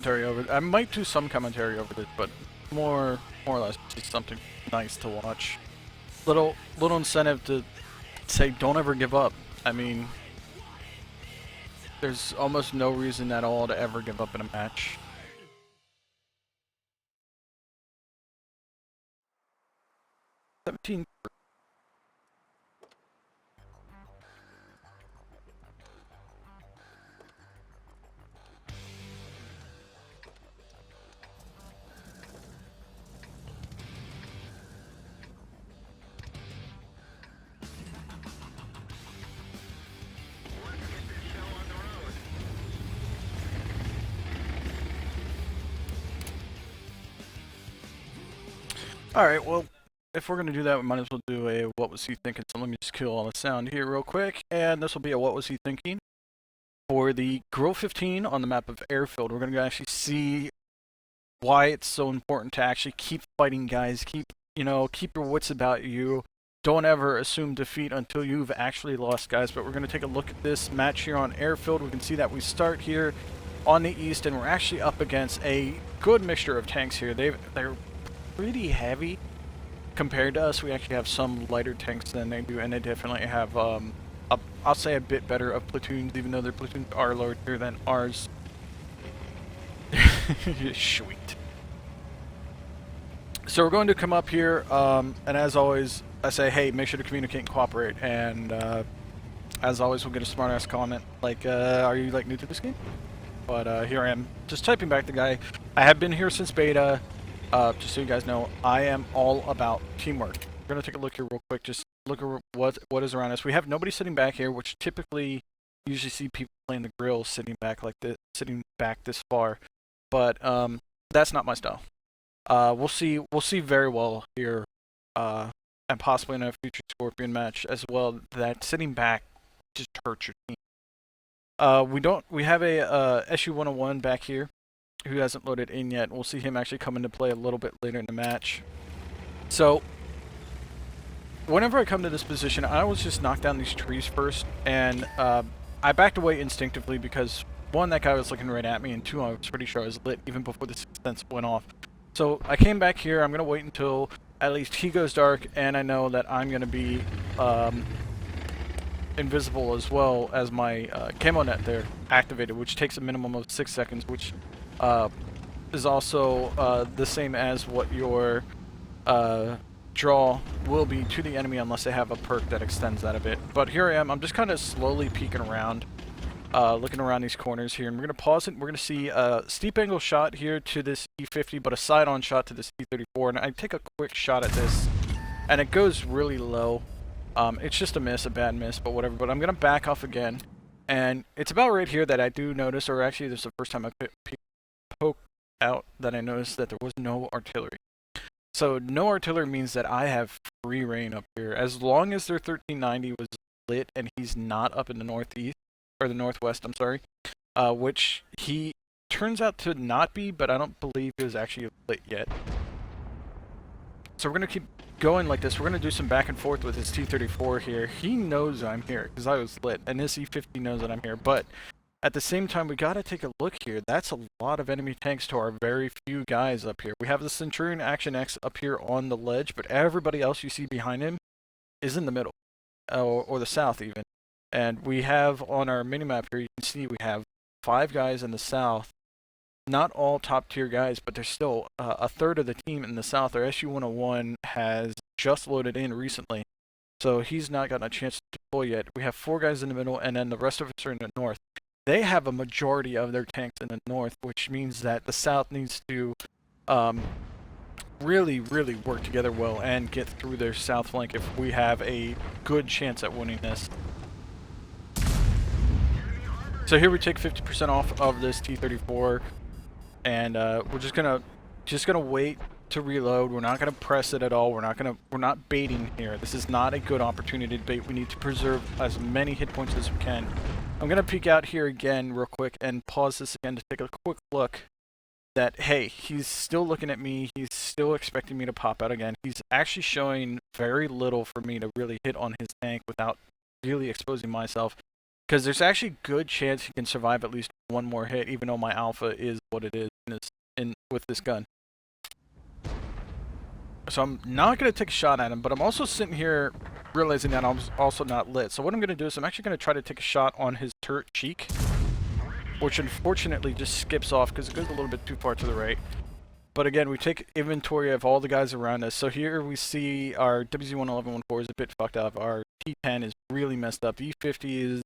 commentary over. I might do some commentary over this, but more or less just something nice to watch. Little incentive to say don't ever give up. I mean, there's almost no reason at all to ever give up in a match. 17. Alright, well, if we're going to do that, we might as well do a what was he thinking. So let me just kill all the sound here real quick. And this will be a what was he thinking. For the Grille 15 on the map of Airfield, we're going to actually see why it's so important to actually keep fighting, guys. Keep your wits about you. Don't ever assume defeat until you've actually lost, guys. But we're going to take a look at this match here on Airfield. We can see that we start here on the east, and we're actually up against a good mixture of tanks here. They're pretty heavy compared to us. We actually have some lighter tanks than they do, and they definitely have I'll say a bit better of platoons, even though their platoons are lower tier than ours. Sweet. So we're going to come up here, and as always, I say, hey, make sure to communicate and cooperate. And as always, we'll get a smart-ass comment like, are you like new to this game? But here I am, just typing back the guy. I have been here since beta. Just so you guys know, I am all about teamwork. We're gonna take a look here real quick. Just look at what is around us. We have nobody sitting back here, which typically usually see people playing the Grille sitting back like this, sitting back this far. But that's not my style. We'll see very well here, and possibly in a future Scorpion match as well. That sitting back just hurts your team. We have a SU 101 back here who hasn't loaded in yet. We'll see him actually come into play a little bit later in the match. So whenever I come to this position, I always just knock down these trees first, and I backed away instinctively because one, that guy was looking right at me, and two, I was pretty sure I was lit even before the sense went off. So I came back here. I'm gonna wait until at least he goes dark, and I know that I'm gonna be invisible as well as my camo net there activated, which takes a minimum of 6 seconds, which is also the same as what your draw will be to the enemy unless they have a perk that extends that a bit. But here I am. I'm just kind of slowly peeking around, looking around these corners here, and we're going to pause it. We're going to see a steep angle shot here to this E50, but a side-on shot to this E34, and I take a quick shot at this, and it goes really low. It's just a miss, a bad miss, but whatever. But I'm going to back off again, and it's about right here that I do notice, or actually this is the first time I poke out that I noticed that there was no artillery. So no artillery means that I have free reign up here. As long as their 1390 was lit and he's not up in the northeast, or the northwest, I'm sorry, which he turns out to not be, but I don't believe he was actually lit yet. So we're going to keep going like this. We're going to do some back and forth with his T-34 here. He knows I'm here because I was lit, and this E-50 knows that I'm here, but at the same time, we got to take a look here. That's a lot of enemy tanks to our very few guys up here. We have the Centurion Action X up here on the ledge, but everybody else you see behind him is in the middle, or the south even. And we have on our minimap here, you can see we have 5 guys in the south. Not all top tier guys, but there's still a third of the team in the south. Our SU-101 has just loaded in recently, so he's not gotten a chance to deploy yet. We have 4 guys in the middle, and then the rest of us are in the north. They have a majority of their tanks in the north, which means that the south needs to really work together well and get through their south flank if we have a good chance at winning this. So here we take 50% off of this T-34, and we're just gonna wait to reload. We're not gonna press it at all. We're not baiting here. This is not a good opportunity to bait. We need to preserve as many hit points as we can. I'm gonna peek out here again real quick and pause this again to take a quick look that, hey, he's still looking at me. He's still expecting me to pop out again. He's actually showing very little for me to really hit on his tank without really exposing myself, because there's actually a good chance he can survive at least one more hit, even though my alpha is what it is with this gun. So I'm not going to take a shot at him, but I'm also sitting here realizing that I'm also not lit. So what I'm going to do is I'm actually going to try to take a shot on his turret cheek, which unfortunately just skips off because it goes a little bit too far to the right. But again, we take inventory of all the guys around us. So here we see our WZ-111-14 is a bit fucked up. Our T-10 is really messed up. The E-50 is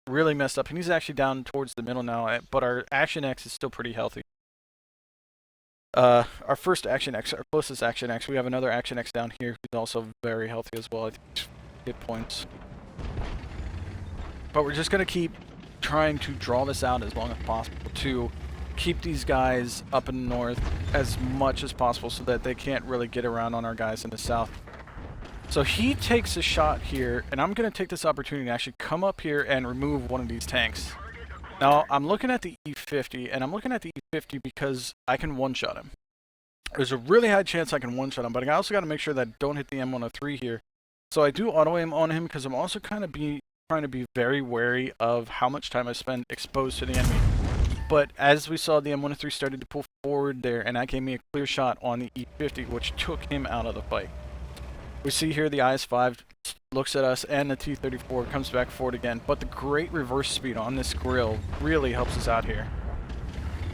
really messed up, and he's actually down towards the middle now, but our Action X is still pretty healthy. Our first Action X, our closest Action X, we have another Action X down here who's also very healthy as well. I think he's hit points. But we're just going to keep trying to draw this out as long as possible to keep these guys up in the north as much as possible so that they can't really get around on our guys in the south. So he takes a shot here, and I'm going to take this opportunity to actually come up here and remove one of these tanks. Now, I'm looking at the E-50, and I'm looking at the E-50 because I can one-shot him. There's a really high chance I can one-shot him, but I also got to make sure that I don't hit the M103 here. So I do auto-aim on him because I'm also kind of trying to be very wary of how much time I spend exposed to the enemy. But as we saw, the M103 started to pull forward there, and that gave me a clear shot on the E-50, which took him out of the fight. We see here the IS-5 looks at us, and the T-34 comes back forward again. But the great reverse speed on this Grille really helps us out here.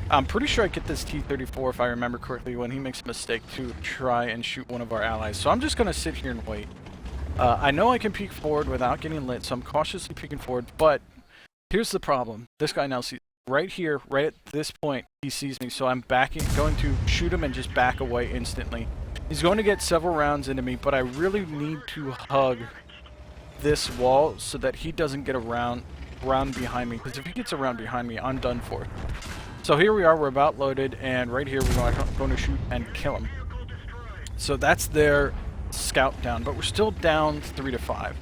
I'm pretty sure I get this T-34, if I remember correctly, when he makes a mistake to try and shoot one of our allies. So I'm just going to sit here and wait. I know I can peek forward without getting lit, so I'm cautiously peeking forward. But here's the problem. This guy now sees right here, right at this point, he sees me. So I'm going to shoot him and just back away instantly. He's going to get several rounds into me, but I really need to hug this wall so that he doesn't get around behind me. Because if he gets around behind me, I'm done for. So here we are, we're about loaded, and right here we're going to shoot and kill him. So that's their scout down, but we're still down 3 to 5.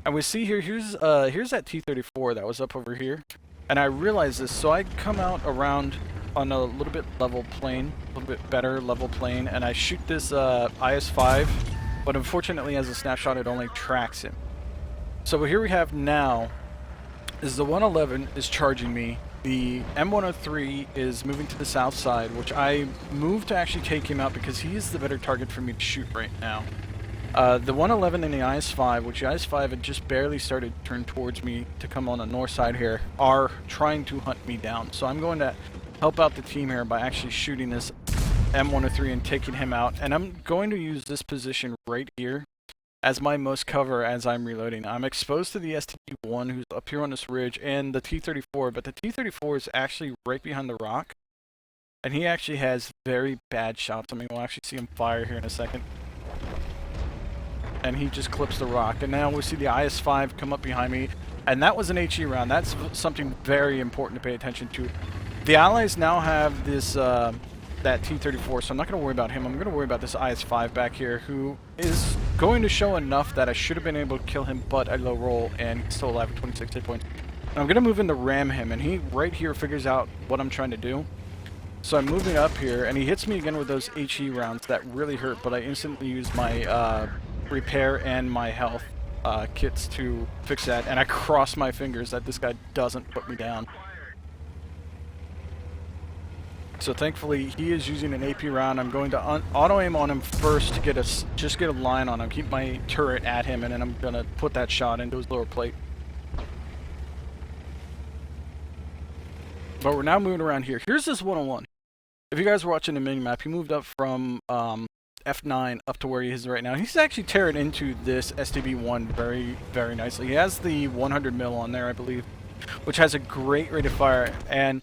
And we see here, here's that T-34 that was up over here. And I realize this, so I come out around on a little bit level plane, a little bit better level plane, and I shoot this IS-5, but unfortunately as a snapshot it only tracks him. So here we have now is the 111 is charging me, the M103 is moving to the south side, which I moved to actually take him out because he is the better target for me to shoot right now. The 111 and the IS-5, which the IS-5 had just barely started to turn towards me to come on the north side here, are trying to hunt me down. So I'm going to help out the team here by actually shooting this M103 and taking him out. And I'm going to use this position right here as my most cover as I'm reloading. I'm exposed to the STG-1 who's up here on this ridge and the T-34, but the T-34 is actually right behind the rock. And he actually has very bad shots. I mean, we'll actually see him fire here in a second. And he just clips the rock. And now we see the IS-5 come up behind me. And that was an HE round. That's something very important to pay attention to. The Allies now have this that T-34, so I'm not going to worry about him. I'm going to worry about this IS-5 back here, who is going to show enough that I should have been able to kill him, but I low roll, and he's still alive with 26 hit points. And I'm going to move in to ram him, and he right here figures out what I'm trying to do. So I'm moving up here, and he hits me again with those HE rounds that really hurt, but I instantly use my repair and my health kits to fix that, and I cross my fingers that this guy doesn't put me down. So thankfully he is using an AP round. I'm going to auto aim on him first to just get a line on him, keep my turret at him, and then I'm going to put that shot into his lower plate. But we're now moving around here. Here's this 101. If you guys were watching the mini-map, he moved up from F9 up to where he is right now. He's actually tearing into this STB-1 very, very nicely. He has the 100 mil on there, I believe, which has a great rate of fire. And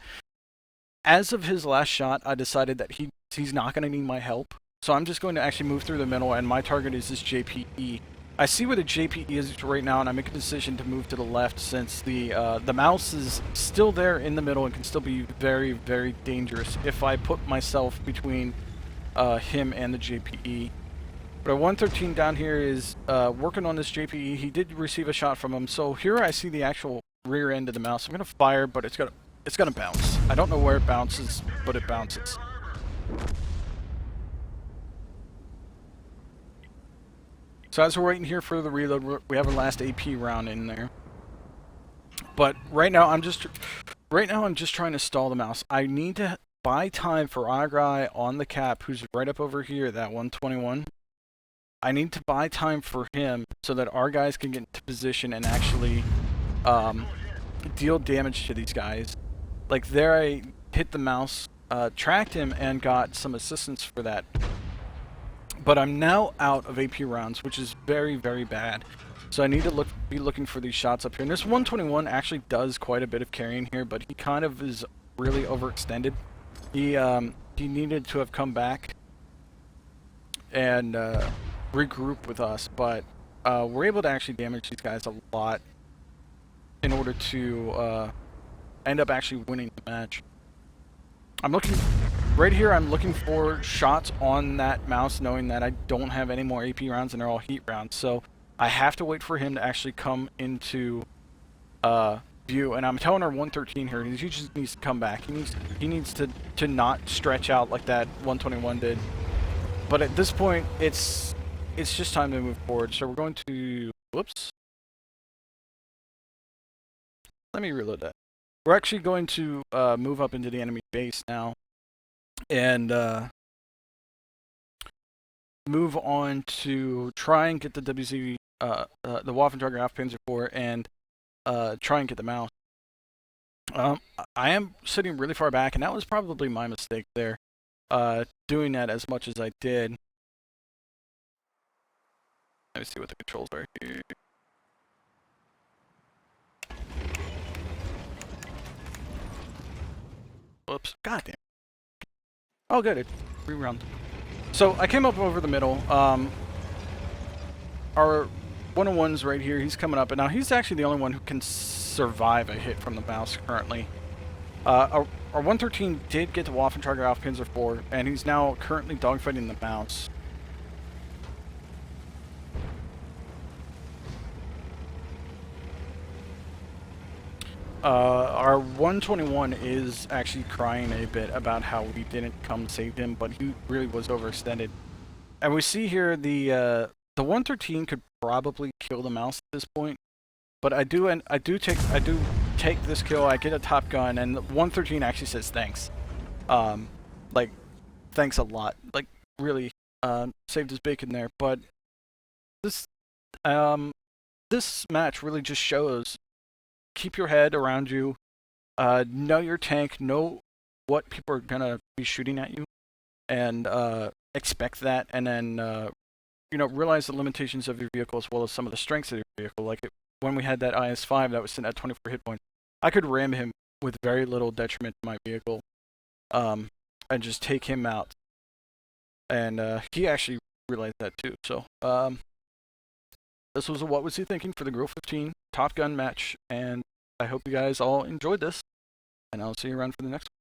as of his last shot, I decided that he's not going to need my help. So I'm just going to actually move through the middle, and my target is this JPE. I see where the JPE is right now, and I make a decision to move to the left since the mouse is still there in the middle and can still be very, very dangerous if I put myself between him and the JPE. But our 113 down here is working on this JPE. He did receive a shot from him, so here I see the actual rear end of the mouse. I'm going to fire, but it's gonna bounce. I don't know where it bounces, but it bounces. So as we're waiting here for the reload, we have our last AP round in there. But right now I'm just trying to stall the mouse. I need to buy time for our guy on the cap who's right up over here, that 121. I need to buy time for him so that our guys can get into position and actually deal damage to these guys. Like there, I hit the mouse, tracked him, and got some assistance for that. But I'm now out of AP rounds, which is very, very bad. So I need to be looking for these shots up here. And this 121 actually does quite a bit of carrying here, but he kind of is really overextended. He needed to have come back and regroup with us, but we're able to actually damage these guys a lot in order to end up actually winning the match. I'm looking right here. I'm looking for shots on that mouse, knowing that I don't have any more AP rounds and they're all heat rounds. So I have to wait for him to actually come into view. And I'm telling our 113 here, he just needs to come back. He needs to not stretch out like that 121 did. But at this point, it's just time to move forward. So we're going to, whoops. Let me reload that. We're actually going to move up into the enemy base now and move on to try and get the WZ, the Waffentrager Panzer IV, and try and get the mouse. I am sitting really far back, and that was probably my mistake there, doing that as much as I did. Let me see what the controls are here. Whoops. God damn. Oh, good. It reround. So I came up over the middle. Our 101's right here. He's coming up, and now he's actually the only one who can survive a hit from the mouse currently. Our 113 did get the Waffentrager off Panzer IV, and he's now currently dogfighting the mouse. Our 121 is actually crying a bit about how we didn't come save him, but he really was overextended. And we see here the 113 could probably kill the mouse at this point, but I do take this kill. I get a top gun, and the 113 actually says thanks. Like thanks a lot. Like really saved his bacon there. But this match really just shows. Keep your head around you, know your tank, know what people are gonna be shooting at you, and expect that, and then you know, realize the limitations of your vehicle as well as some of the strengths of your vehicle. Like when we had that IS-5 that was sitting at 24 hit points, I could ram him with very little detriment to my vehicle, and just take him out. And he actually realized that too. So this was a What Was He Thinking for the Grille 15 Top Gun match, and I hope you guys all enjoyed this, and I'll see you around for the next one.